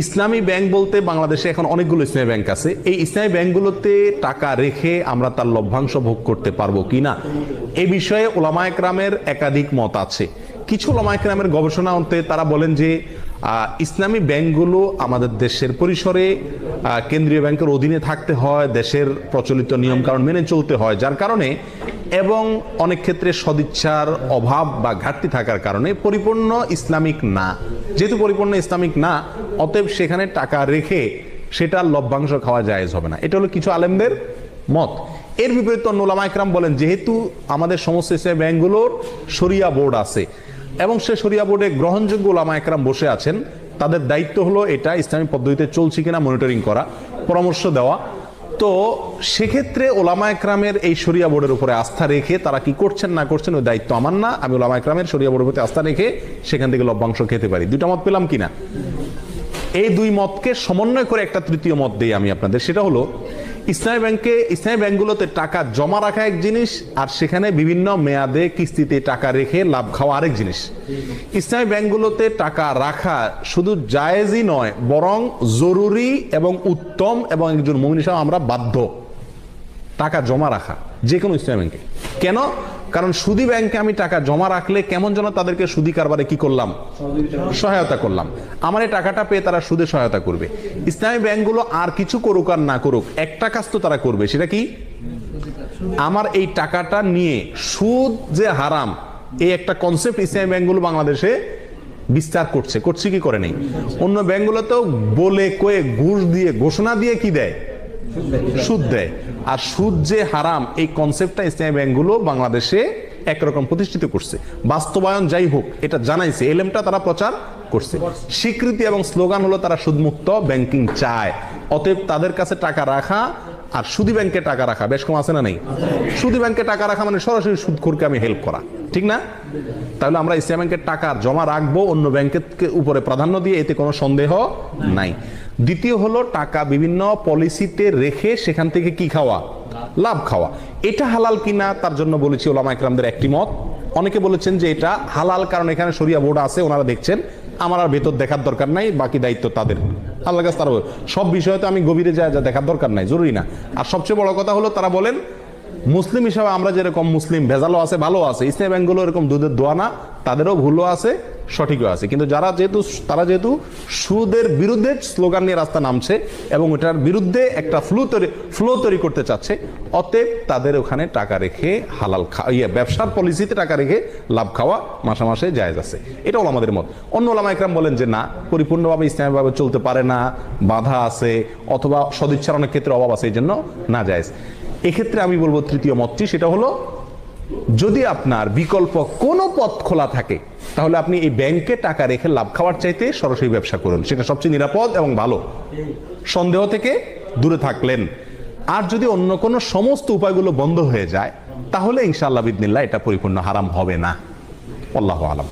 ইসলামী bank বলতে বাংলাদেশে এখন অনেকগুলো ইসলামী ব্যাংক আছে। এই ইসলামী ব্যাংকগুলোতে টাকা রেখে আমরা তার লভ্যাংশ ভোগ করতে পারবো কিনা এ বিষয়ে ওলামায়ে কেরামের একাধিক মত আছে। কিছু ওলামায়ে কেরামের গবেষণা অন্তে তারা বলেন যে ইসলামী ব্যাংকগুলো আমাদের দেশের পরিসরে কেন্দ্রীয় ব্যাংকের অধীনে থাকতে হয়, দেশের প্রচলিত নিয়মকানুন মেনে চলতে হয়, যার কারণে এবং অনেক ক্ষেত্রে সদিচ্ছার অভাব বা ঘাটতি থাকার কারণে পরিপূর্ণ ইসলামিক না। যেহেতু পরিপূর্ণ ইসলামিক না, অতএব সেখানে টাকা রেখে সেটার লভ্যাংশ খাওয়া জায়েজ হবে না। এটা হলো কিছু আলেমদের মত। এর বিপরীতে অন্য ওলামায়ে কেরাম বলেন যেহেতু আমাদের সমস্ত ইসলামী ব্যাংকগুলোর শরিয়া বোর্ড আছে এবং সে শরিয়া বোর্ডে গ্রহণযোগ্য ওলামায়ে কেরাম বসে আছেন, তাদের দায়িত্ব হলো এটা ইসলামী পদ্ধতিতে চলছে কিনা মনিটরিং করা, পরামর্শ দেওয়া। তো সেক্ষেত্রে ওলামায়ে কেরামের এই শরিয়া বোর্ডের উপরে আস্থা রেখে তারা কি করছেন না করছেন ওই দায়িত্ব আমার না। আমি ওলামায়ে কেরামের শরিয়া বোর্ডের প্রতি আস্থা রেখে সেখান থেকে লভ্যাংশ খেতে পারি। দুইটা মত পেলাম কিনা? এই দুই মতকে সমন্বয় করে একটা তৃতীয় মত দিই আমি আপনাদের, সেটা হলো ইসলামী ব্যাংকগুলোতে টাকা জমা রাখা এক জিনিস, আর সেখানে বিভিন্ন মেয়াদে কিস্তিতে টাকা রেখে লাভ খাওয়া আরেক জিনিস। ইসলামী ব্যাংকগুলোতে টাকা রাখা শুধু জায়েজই নয়, বরং জরুরি এবং উত্তম, এবং একজন মুমিন হিসেবে আমরা বাধ্য টাকা জমা রাখা যে কোনো ইসলামী ব্যাংকে। কেন? কারণ সুদী ব্যাংকে আমি টাকা জমা রাখলে কেমন যেন তাদেরকে সুদী কারবারে কি করলাম, সহায়তা করলাম। আমার এই টাকাটা পেয়ে তারা সুদে সহায়তা করবে। ইসলামী ব্যাংকগুলো আর কিছু করুক আর না করুক, একটা কাজ তো তারা করবে, সেটা কি? আমার এই টাকাটা নিয়ে সুদ যে হারাম এই একটা কনসেপ্ট ইসলামী ব্যাংকগুলো বাংলাদেশে বিস্তার করছে কি করে নেই। অন্য ব্যাংকগুলোতেও বলে কয়ে ঘুষ দিয়ে ঘোষণা দিয়ে কি দেয়, সুদ দেয়। আর সুদ যে হারাম এই কনসেপ্টটা ইসলামী ব্যাংকগুলো বাংলাদেশে একরকম প্রতিষ্ঠিত করছে। বাস্তবায়ন যাই হোক এটা জানাইছে, এলেমটা তারা প্রচার করছে। স্বীকৃতি এবং স্লোগান হলো তারা সুদমুক্ত ব্যাংকিং চায়। অতএব তাদের কাছে টাকা রাখা আর সুদী ব্যাংকে টাকা রাখা বেশ কম আছে না নেই? সুদী ব্যাংকে টাকা রাখা মানে সরাসরি সুদখোরকে আমি হেল্প করা, ঠিক না? তাহলে আমরা ইসলামী ব্যাংকের টাকা জমা রাখবো অন্য ব্যাংকের উপরে প্রাধান্য দিয়ে, এতে কোনো সন্দেহ নাই। দ্বিতীয় হলো টাকা বিভিন্ন পলিসিতে রেখে সেখান থেকে কি খাওয়া, লাভ খাওয়া। এটা হালাল কিনা তার জন্য বলেছি ওলামায়ে কেরামদের একটি মত। অনেকে বলেছেন যে এটা হালাল, কারণ এখানে শরিয়া বোর্ড আছে, ওনারা দেখছেন, আমার আর ভেতর দেখার দরকার নাই, বাকি দায়িত্ব তাদের, আল্লাহর কাছে তারা সব বিষয়ে তো আমি গভীরে যা দেখার দরকার নাই, জরুরি না। আর সবচেয়ে বড় কথা হলো তারা বলেন মুসলিম হিসাবে আমরা যেরকম মুসলিম ভেজালও আছে ভালো আছে, ইসলামী ব্যাংকগুলো এরকম দুধের দোয়া না, তাদেরও ভুলও আছে সঠিকও আছে। কিন্তু তারা যেহেতু সুদের বিরুদ্ধে স্লোগান নিয়ে রাস্তা নামছে এবং এটার বিরুদ্ধে একটা ফ্লো তৈরি করতে চাচ্ছে, অতএব তাদের ওখানে টাকা রেখে হালাল ব্যবসার পলিসিতে টাকা রেখে লাভ খাওয়া মাসে মাসে জায়েজ আছে। এটা হলো আমাদের মত। অন্য ওলামায়ে কেরাম বলেন যে না, পরিপূর্ণভাবে ইসলামীভাবে চলতে পারে না, বাধা আছে, অথবা সদিচ্ছার অনেক ক্ষেত্রে অভাব আছে, এই জন্য না জায়েজ। এক্ষেত্রে আমি বলবো তৃতীয় মতটি, সেটা হলো যদি আপনার বিকল্প কোনো পথ খোলা থাকে তাহলে আপনি এই ব্যাংকে টাকা রেখে লাভ খাওয়ার চাইতে সরাসরি ব্যবসা করুন, সেটা সবচেয়ে নিরাপদ এবং ভালো, সন্দেহ থেকে দূরে থাকলেন। আর যদি অন্য কোনো সমস্ত উপায়গুলো বন্ধ হয়ে যায় তাহলে ইনশাআল্লাহ বিইذনিল্লাহ এটা পরিপূর্ণ হারাম হবে না। আল্লাহু আলাম।